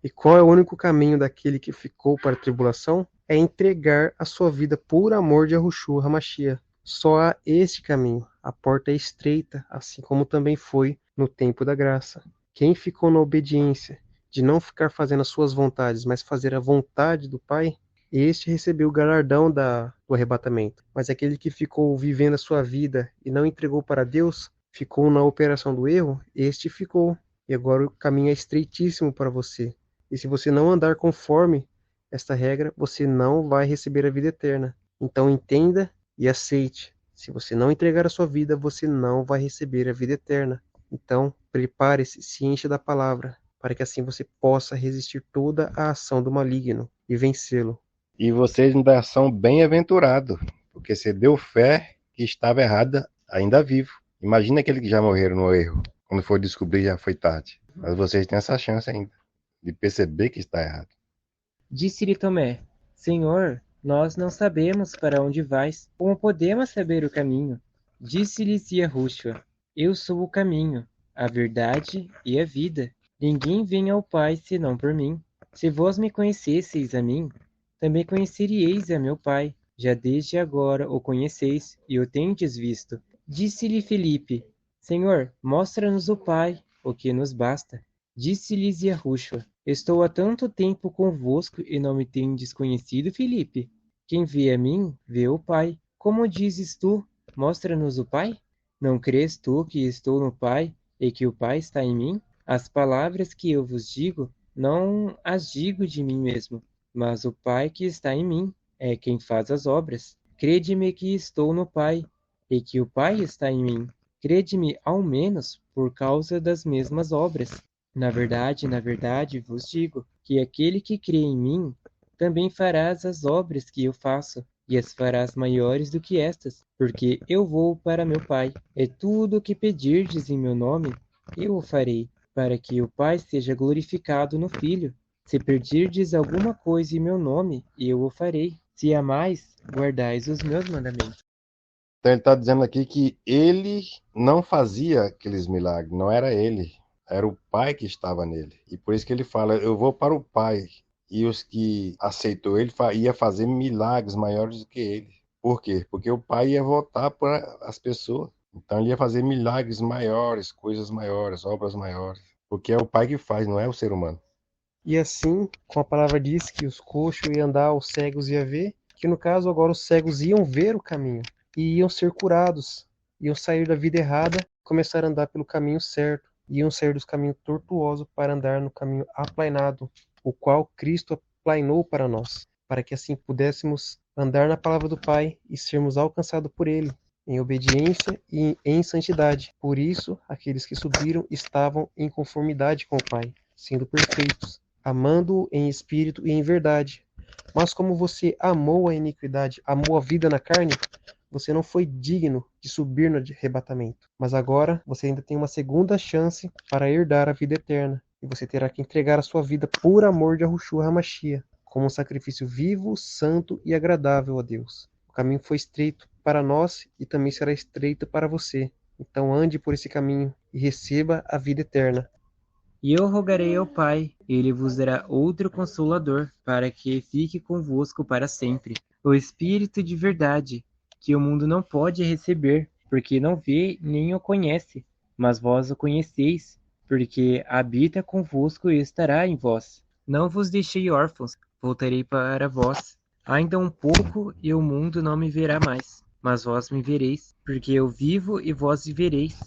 E qual é o único caminho daquele que ficou para a tribulação? É entregar a sua vida por amor de Yahushua HaMashiach. Só há este caminho, a porta é estreita, assim como também foi no tempo da graça. Quem ficou na obediência, de não ficar fazendo as suas vontades, mas fazer a vontade do Pai, este recebeu o galardão do arrebatamento. Mas aquele que ficou vivendo a sua vida e não entregou para Deus, ficou na operação do erro, este ficou. E agora o caminho é estreitíssimo para você. E se você não andar conforme esta regra, você não vai receber a vida eterna. Então entenda e aceite. Se você não entregar a sua vida, você não vai receber a vida eterna. Então, prepare-se, se encha da palavra, para que assim você possa resistir toda a ação do maligno e vencê-lo. E vocês ainda são bem-aventurados, porque você deu fé que estava errada, ainda vivo. Imagina aquele que já morreram no erro. Quando for descobrir, já foi tarde. Mas vocês têm essa chance ainda de perceber que está errado. Disse-lhe Tomé: Senhor, nós não sabemos para onde vais, como podemos saber o caminho? Disse-lhes Yahushua: Eu sou o caminho, a verdade e a vida. Ninguém vem ao Pai senão por mim. Se vós me conhecesseis a mim, também conheceríeis a meu Pai. Já desde agora o conheceis e o tendes visto. Disse-lhe Filipe: Senhor, mostra-nos o Pai, o que nos basta. Disse-lhes Yahushua: Estou há tanto tempo convosco e não me tendes conhecido, Filipe? Quem vê a mim, vê o Pai. Como dizes tu, mostra-nos o Pai? Não crês tu que estou no Pai e que o Pai está em mim? As palavras que eu vos digo, não as digo de mim mesmo, mas o Pai que está em mim é quem faz as obras. Crede-me que estou no Pai e que o Pai está em mim. Crede-me ao menos por causa das mesmas obras. Na verdade, vos digo que aquele que crê em mim também farás as obras que eu faço, e as farás maiores do que estas, porque eu vou para meu Pai. É tudo o que pedirdes em meu nome, eu o farei, para que o Pai seja glorificado no Filho. Se pedirdes alguma coisa em meu nome, eu o farei. Se amais, guardais os meus mandamentos. Então ele está dizendo aqui que ele não fazia aqueles milagres, não era ele, era o Pai que estava nele. E por isso que ele fala, eu vou para o Pai. E os que aceitou ele ia fazer milagres maiores do que ele. Por quê? Porque o Pai ia voltar para as pessoas. Então ele ia fazer milagres maiores, coisas maiores, obras maiores. Porque é o Pai que faz, não é o ser humano. E assim, com a palavra diz que os coxos iam andar, os cegos iam ver, que no caso agora os cegos iam ver o caminho e iam ser curados, iam sair da vida errada, começar a andar pelo caminho certo, iam sair dos caminhos tortuosos para andar no caminho aplainado, o qual Cristo aplainou para nós, para que assim pudéssemos andar na palavra do Pai e sermos alcançados por Ele, em obediência e em santidade. Por isso, aqueles que subiram estavam em conformidade com o Pai, sendo perfeitos, amando-o em espírito e em verdade. Mas como você amou a iniquidade, amou a vida na carne, você não foi digno de subir no arrebatamento. Mas agora você ainda tem uma segunda chance para herdar a vida eterna. E você terá que entregar a sua vida por amor de Yahushua HaMashiach, como um sacrifício vivo, santo e agradável a Deus. O caminho foi estreito para nós e também será estreito para você. Então ande por esse caminho e receba a vida eterna. E eu rogarei ao Pai, e ele vos dará outro Consolador, para que fique convosco para sempre, o Espírito de verdade, que o mundo não pode receber, porque não vê nem o conhece, mas vós o conheceis, porque habita convosco e estará em vós. Não vos deixei órfãos, voltarei para vós. Ainda um pouco e o mundo não me verá mais, mas vós me vereis, porque eu vivo e vós vivereis.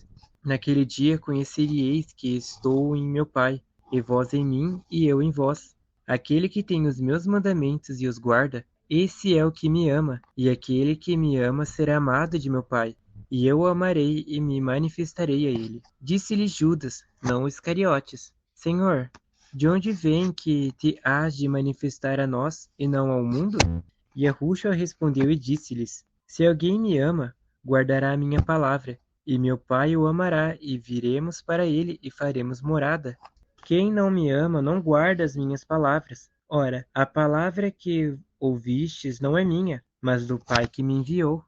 Naquele dia conhecereis que estou em meu Pai, e vós em mim, e eu em vós. Aquele que tem os meus mandamentos e os guarda, esse é o que me ama, e aquele que me ama será amado de meu Pai, e eu o amarei e me manifestarei a ele. Disse-lhe Judas, não Iscariotes: Senhor, de onde vem que te hás de manifestar a nós e não ao mundo? E Yahushua respondeu e disse-lhes: Se alguém me ama, guardará a minha palavra, e meu Pai o amará, e viremos para ele e faremos morada. Quem não me ama não guarda as minhas palavras. Ora, a palavra que ouvistes não é minha, mas do Pai que me enviou.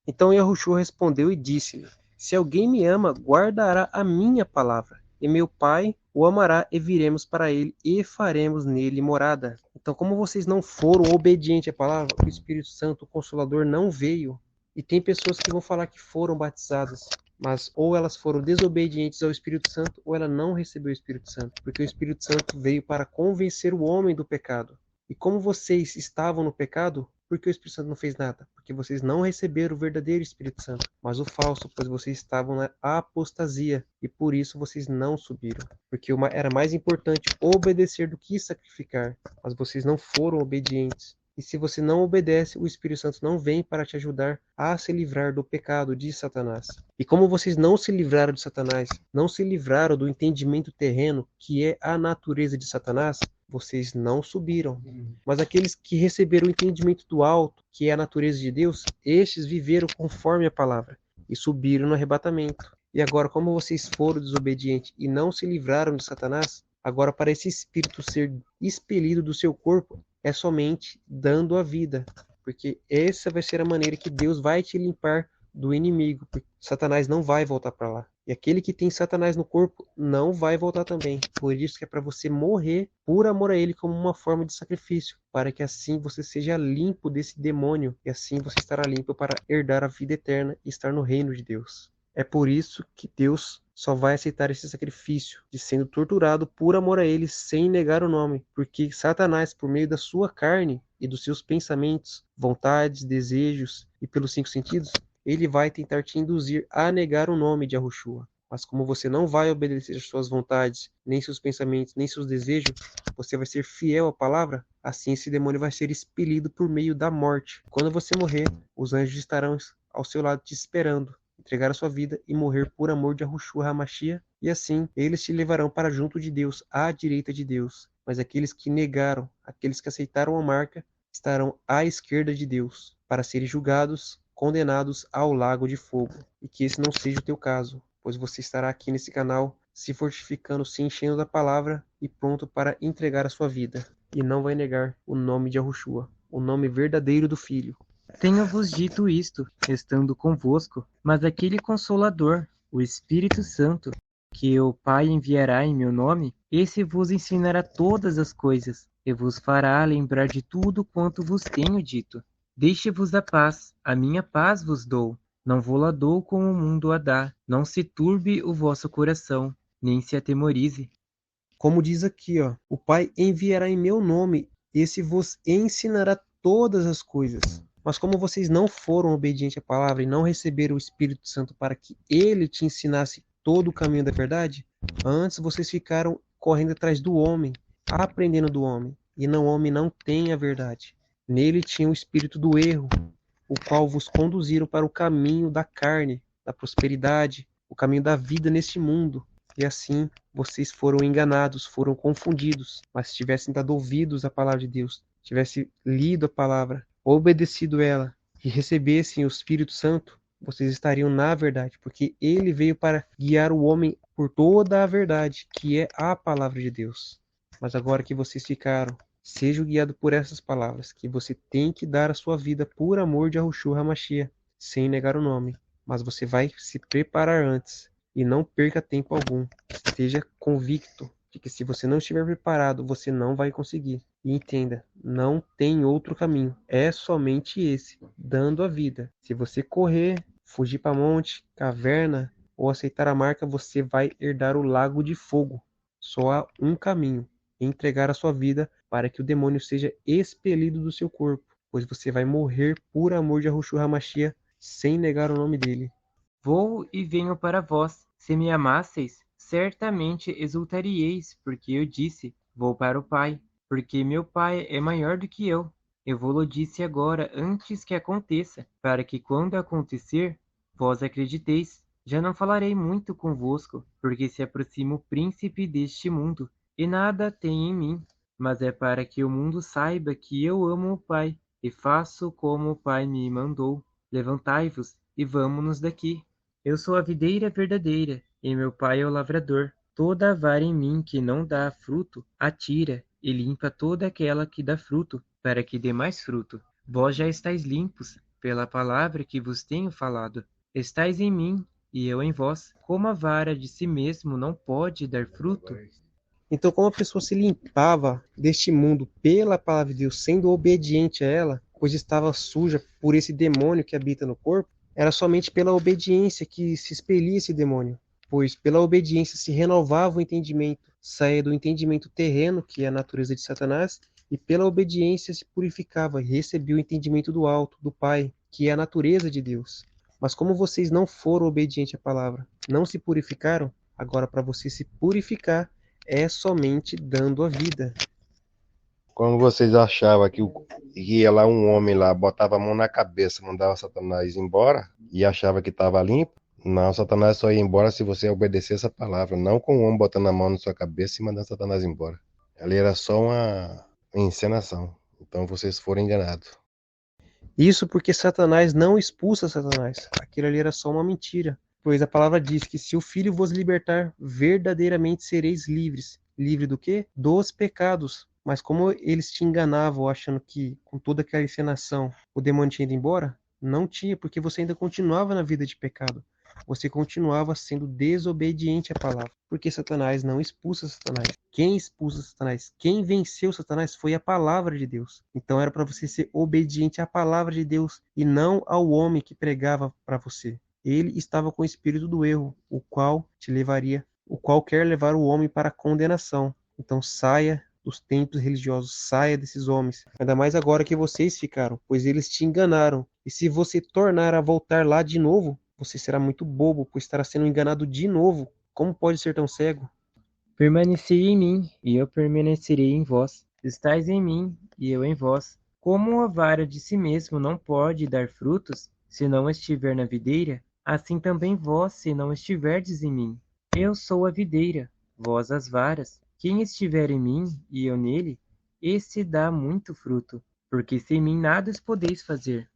Então Yahushua respondeu e disse-lhe: Se alguém me ama, guardará a minha palavra, e meu Pai o amará, e viremos para ele e faremos nele morada. Então, como vocês não foram obedientes à palavra, o Espírito Santo, o Consolador, não veio. E tem pessoas que vão falar que foram batizadas, mas ou elas foram desobedientes ao Espírito Santo, ou ela não recebeu o Espírito Santo, porque o Espírito Santo veio para convencer o homem do pecado. E como vocês estavam no pecado, por que o Espírito Santo não fez nada? Porque vocês não receberam o verdadeiro Espírito Santo, mas o falso, pois vocês estavam na apostasia, e por isso vocês não subiram. Porque era mais importante obedecer do que sacrificar, mas vocês não foram obedientes. E se você não obedece, o Espírito Santo não vem para te ajudar a se livrar do pecado de Satanás. E como vocês não se livraram de Satanás, não se livraram do entendimento terreno, que é a natureza de Satanás, vocês não subiram. Mas aqueles que receberam o entendimento do alto, que é a natureza de Deus, estes viveram conforme a palavra e subiram no arrebatamento. E agora, como vocês foram desobedientes e não se livraram de Satanás, agora para esse espírito ser expelido do seu corpo, é somente dando a vida, porque essa vai ser a maneira que Deus vai te limpar do inimigo, porque Satanás não vai voltar para lá. E aquele que tem Satanás no corpo não vai voltar também. Por isso que é para você morrer por amor a ele como uma forma de sacrifício, para que assim você seja limpo desse demônio, e assim você estará limpo para herdar a vida eterna e estar no reino de Deus. É por isso que Deus só vai aceitar esse sacrifício de sendo torturado por amor a ele sem negar o nome, porque Satanás, por meio da sua carne e dos seus pensamentos, vontades, desejos e pelos 5 sentidos, ele vai tentar te induzir a negar o nome de Yahushua. Mas como você não vai obedecer às suas vontades, nem seus pensamentos, nem seus desejos, você vai ser fiel à palavra, assim esse demônio vai ser expelido por meio da morte. Quando você morrer, os anjos estarão ao seu lado te esperando, entregar a sua vida e morrer por amor de Yahushua HaMashiach, e assim eles te levarão para junto de Deus, à direita de Deus. Mas aqueles que negaram, aqueles que aceitaram a marca, estarão à esquerda de Deus, para serem julgados, condenados ao lago de fogo. E que esse não seja o teu caso, pois você estará aqui nesse canal, se fortificando, se enchendo da palavra e pronto para entregar a sua vida. E não vai negar o nome de Yahushua, o nome verdadeiro do Filho. Tenho-vos dito isto, estando convosco, mas aquele Consolador, o Espírito Santo, que o Pai enviará em meu nome, esse vos ensinará todas as coisas, e vos fará lembrar de tudo quanto vos tenho dito. Deixe-vos a minha paz vos dou. Não vou-la dou como o mundo a dá. Não se turbe o vosso coração, nem se atemorize. Como diz aqui, ó, o Pai enviará em meu nome, esse vos ensinará todas as coisas. Mas como vocês não foram obedientes à palavra e não receberam o Espírito Santo para que ele te ensinasse todo o caminho da verdade, antes vocês ficaram correndo atrás do homem, aprendendo do homem, e o homem não tem a verdade. Nele tinha o espírito do erro, o qual vos conduziram para o caminho da carne, da prosperidade, o caminho da vida neste mundo. E assim vocês foram enganados, foram confundidos. Mas se tivessem dado ouvidos à palavra de Deus, tivessem lido a palavra, obedecido ela e recebessem o Espírito Santo, vocês estariam na verdade, porque ele veio para guiar o homem por toda a verdade, que é a palavra de Deus. Mas agora que vocês ficaram, seja guiado por essas palavras, que você tem que dar a sua vida por amor de Yahushua HaMashiach, sem negar o nome. Mas você vai se preparar antes, e não perca tempo algum. Esteja convicto de que se você não estiver preparado, você não vai conseguir. E entenda, não tem outro caminho, é somente esse, dando a vida. Se você correr, fugir para monte, caverna ou aceitar a marca, você vai herdar o lago de fogo. Só há um caminho, entregar a sua vida para que o demônio seja expelido do seu corpo, pois você vai morrer por amor de Yahushua HaMashiach sem negar o nome dele. Vou e venho para vós. Se me amasseis, certamente exultaríeis, porque eu disse, vou para o Pai, porque meu Pai é maior do que eu. Eu vou-lo disse agora, antes que aconteça, para que quando acontecer, vós acrediteis. Já não falarei muito convosco, porque se aproxima o príncipe deste mundo, e nada tem em mim, mas é para que o mundo saiba que eu amo o Pai, e faço como o Pai me mandou. Levantai-vos, e vamo-nos daqui. Eu sou a videira verdadeira, e meu pai é o lavrador. Toda a vara em mim que não dá fruto, atira, e limpa toda aquela que dá fruto, para que dê mais fruto. Vós já estáis limpos, pela palavra que vos tenho falado. Estais em mim, e eu em vós. Como a vara de si mesmo não pode dar fruto, Então, como a pessoa se limpava deste mundo pela palavra de Deus, sendo obediente a ela, pois estava suja por esse demônio que habita no corpo, era somente pela obediência que se expelia esse demônio, pois pela obediência se renovava o entendimento, saía do entendimento terreno, que é a natureza de Satanás, e pela obediência se purificava e recebia o entendimento do alto, do Pai, que é a natureza de Deus. Mas como vocês não foram obedientes à palavra, não se purificaram, agora para você se purificar é somente dando a vida. Quando vocês achavam que ia lá um homem lá, botava a mão na cabeça, mandava Satanás embora e achava que estava limpo, não, Satanás só ia embora se você obedecesse a palavra, não com o homem botando a mão na sua cabeça e mandando Satanás embora. Ali era só uma encenação. Então vocês foram enganados. Isso porque Satanás não expulsa Satanás. Aquilo ali era só uma mentira. Pois a palavra diz que se o Filho vos libertar, verdadeiramente sereis livres. Livre do quê? Dos pecados. Mas como eles te enganavam, achando que com toda aquela encenação o demônio tinha ido embora, não tinha, porque você ainda continuava na vida de pecado. Você continuava sendo desobediente à palavra. Porque Satanás não expulsa Satanás. Quem expulsa Satanás? Quem venceu Satanás foi a palavra de Deus. Então era para você ser obediente à palavra de Deus e não ao homem que pregava para você. Ele estava com o espírito do erro, o qual quer levar o homem para a condenação. Então saia dos templos religiosos, saia desses homens. Ainda mais agora que vocês ficaram, pois eles te enganaram. E se você tornar a voltar lá de novo, você será muito bobo, pois estará sendo enganado de novo. Como pode ser tão cego? Permanecei em mim, e eu permanecerei em vós. Estais em mim, e eu em vós. Como a vara de si mesmo não pode dar frutos, se não estiver na videira, assim também vós, se não estiverdes em mim. Eu sou a videira, vós as varas. Quem estiver em mim, e eu nele, esse dá muito fruto, porque sem mim nada podeis fazer.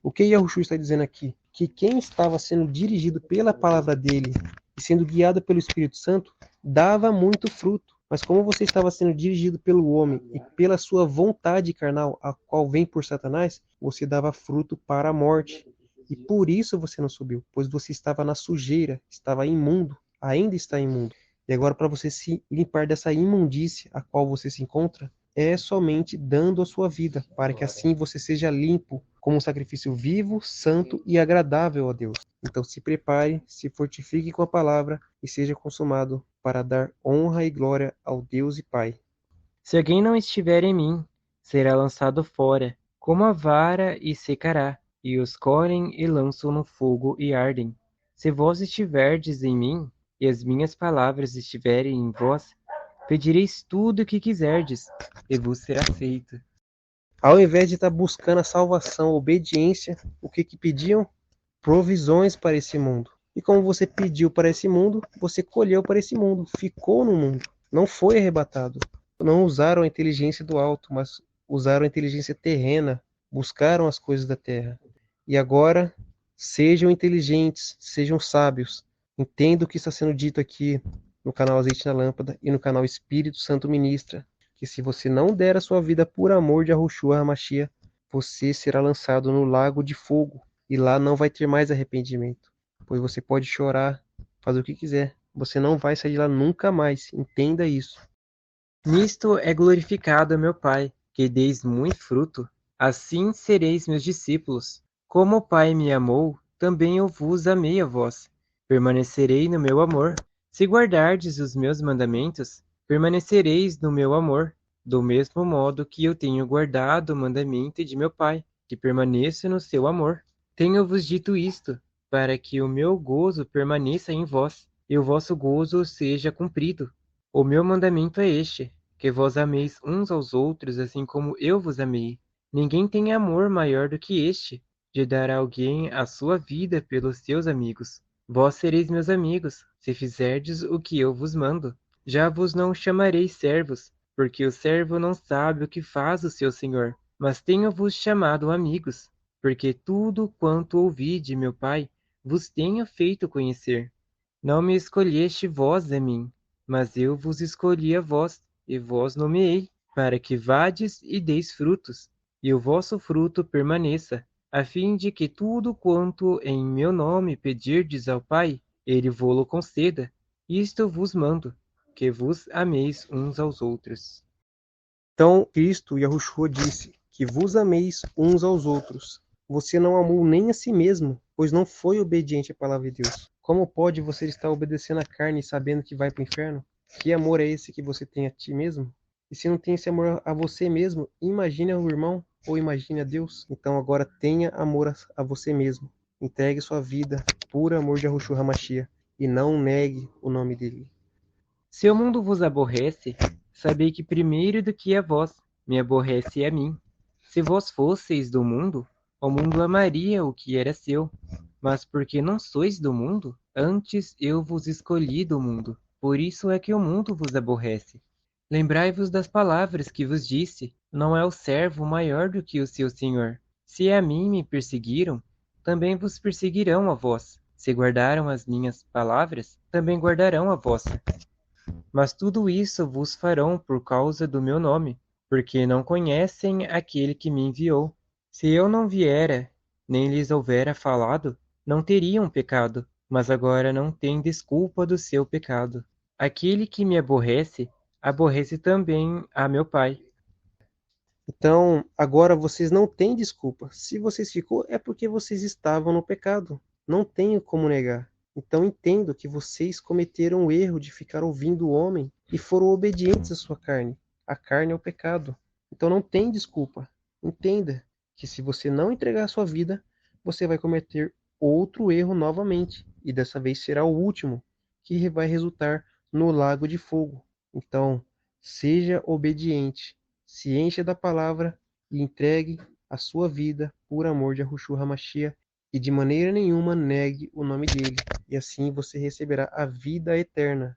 O que Yahushua está dizendo aqui? Que quem estava sendo dirigido pela palavra dele e sendo guiado pelo Espírito Santo, dava muito fruto. Mas como você estava sendo dirigido pelo homem e pela sua vontade carnal, a qual vem por Satanás, você dava fruto para a morte. E por isso você não subiu, pois você estava na sujeira, estava imundo, ainda está imundo. E agora, para você se limpar dessa imundície a qual você se encontra, é somente dando a sua vida, para que assim você seja limpo como um sacrifício vivo, santo e agradável a Deus. Então se prepare, se fortifique com a palavra e seja consumado para dar honra e glória ao Deus e Pai. Se alguém não estiver em mim, será lançado fora, como a vara, e secará, e os colhem e lançam no fogo e ardem. Se vós estiverdes em mim, e as minhas palavras estiverem em vós, pedireis tudo o que quiserdes, e vos será feito. Ao invés de estar buscando a salvação, a obediência, o que pediam? Provisões para esse mundo. E como você pediu para esse mundo, você colheu para esse mundo, ficou no mundo, não foi arrebatado. Não usaram a inteligência do alto, mas usaram a inteligência terrena, buscaram as coisas da terra. E agora, sejam inteligentes, sejam sábios, entendam o que está sendo dito aqui no canal Azeite na Lâmpada e no canal Espírito Santo Ministra, que se você não der a sua vida por amor de Yahushua HaMashiach, você será lançado no lago de fogo, e lá não vai ter mais arrependimento, pois você pode chorar, fazer o que quiser, você não vai sair de lá nunca mais, entenda isso. Nisto é glorificado meu Pai, que deis muito fruto, assim sereis meus discípulos. Como o Pai me amou, também eu vos amei a vós. Permanecerei no meu amor. Se guardardes os meus mandamentos, permanecereis no meu amor, do mesmo modo que eu tenho guardado o mandamento de meu Pai, que permaneço no seu amor. Tenho-vos dito isto, para que o meu gozo permaneça em vós, e o vosso gozo seja cumprido. O meu mandamento é este, que vós ameis uns aos outros, assim como eu vos amei. Ninguém tem amor maior do que este, de dar a alguém a sua vida pelos seus amigos. Vós sereis meus amigos, se fizerdes o que eu vos mando. Já vos não chamarei servos, porque o servo não sabe o que faz o seu senhor, mas tenho-vos chamado amigos, porque tudo quanto ouvi de meu Pai vos tenho feito conhecer. Não me escolheste vós a mim, mas eu vos escolhi a vós, e vós nomeei, para que vades e deis frutos, e o vosso fruto permaneça, a fim de que tudo quanto em meu nome pedirdes ao Pai, ele vô-lo conceda. Isto vos mando, que vos ameis uns aos outros. Então, Cristo, Yahushua, disse que vos ameis uns aos outros. Você não amou nem a si mesmo, pois não foi obediente à palavra de Deus. Como pode você estar obedecendo à carne e sabendo que vai para o inferno? Que amor é esse que você tem a ti mesmo? E se não tem esse amor a você mesmo, imagine ao irmão ou imagine a Deus. Então agora tenha amor a você mesmo. Entregue sua vida por amor de Yahushua HaMashiach e não negue o nome dele. Se o mundo vos aborrece, sabei que primeiro do que a vós me aborrece a mim. Se vós fosseis do mundo, o mundo amaria o que era seu. Mas porque não sois do mundo, antes eu vos escolhi do mundo. Por isso é que o mundo vos aborrece. Lembrai-vos das palavras que vos disse: não é o servo maior do que o seu senhor. Se a mim me perseguiram, também vos perseguirão a vós. Se guardaram as minhas palavras, também guardarão a vossa. Mas tudo isso vos farão por causa do meu nome, porque não conhecem aquele que me enviou. Se eu não viera, nem lhes houvera falado, não teriam pecado, mas agora não têm desculpa do seu pecado. Aquele que me aborrece, aborrece também a meu Pai. Então, agora vocês não têm desculpa. Se vocês ficou, é porque vocês estavam no pecado. Não tenho como negar. Então entendo que vocês cometeram o erro de ficar ouvindo o homem e foram obedientes à sua carne. A carne é o pecado. Então não tem desculpa. Entenda que se você não entregar a sua vida, você vai cometer outro erro novamente. E dessa vez será o último, que vai resultar no lago de fogo. Então, seja obediente. Se encha da palavra e entregue a sua vida por amor de Yahushua HaMashiach e de maneira nenhuma negue o nome dele, e assim você receberá a vida eterna.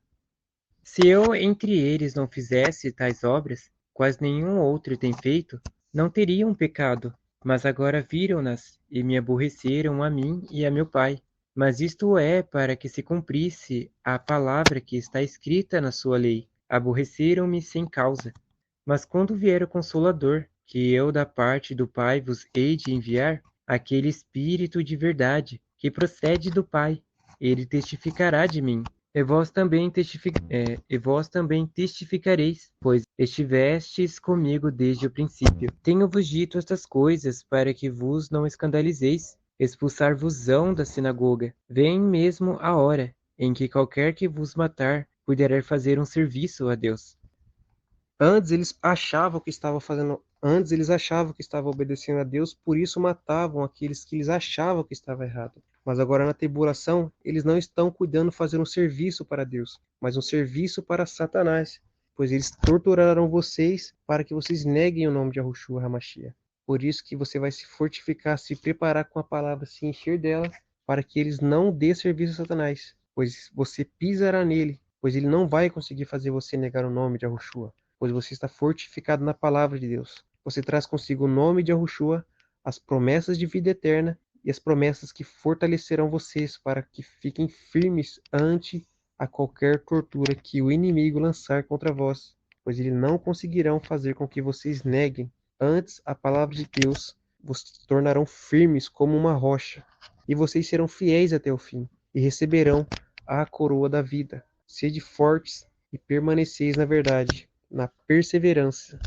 Se eu entre eles não fizesse tais obras, quais nenhum outro tem feito, não teriam pecado, mas agora viram-nas e me aborreceram a mim e a meu Pai. Mas isto é para que se cumprisse a palavra que está escrita na sua lei: aborreceram-me sem causa. Mas quando vier o Consolador, que eu da parte do Pai vos hei de enviar, aquele Espírito de verdade, que procede do Pai, ele testificará de mim. E vós também testificareis, pois estivestes comigo desde o princípio. Tenho-vos dito estas coisas para que vos não escandalizeis. Expulsar-vos-ão da sinagoga. Vem mesmo a hora em que qualquer que vos matar poderá fazer um serviço a Deus. Antes eles achavam que estavam obedecendo a Deus, por isso matavam aqueles que eles achavam que estava errado. Mas agora na tribulação, eles não estão cuidando de fazer um serviço para Deus, mas um serviço para Satanás, pois eles torturarão vocês para que vocês neguem o nome de Yahushua HaMashiach. Por isso que você vai se fortificar, se preparar com a palavra, se encher dela, para que eles não dê serviço a Satanás, pois você pisará nele, pois ele não vai conseguir fazer você negar o nome de Yahushua, pois você está fortificado na palavra de Deus. Você traz consigo o nome de Yahushua, as promessas de vida eterna e as promessas que fortalecerão vocês para que fiquem firmes ante a qualquer tortura que o inimigo lançar contra vós, pois eles não conseguirão fazer com que vocês neguem. Antes, a palavra de Deus vos tornarão firmes como uma rocha, e vocês serão fiéis até o fim, e receberão a coroa da vida. Sede fortes e permaneceis na verdade, na perseverança.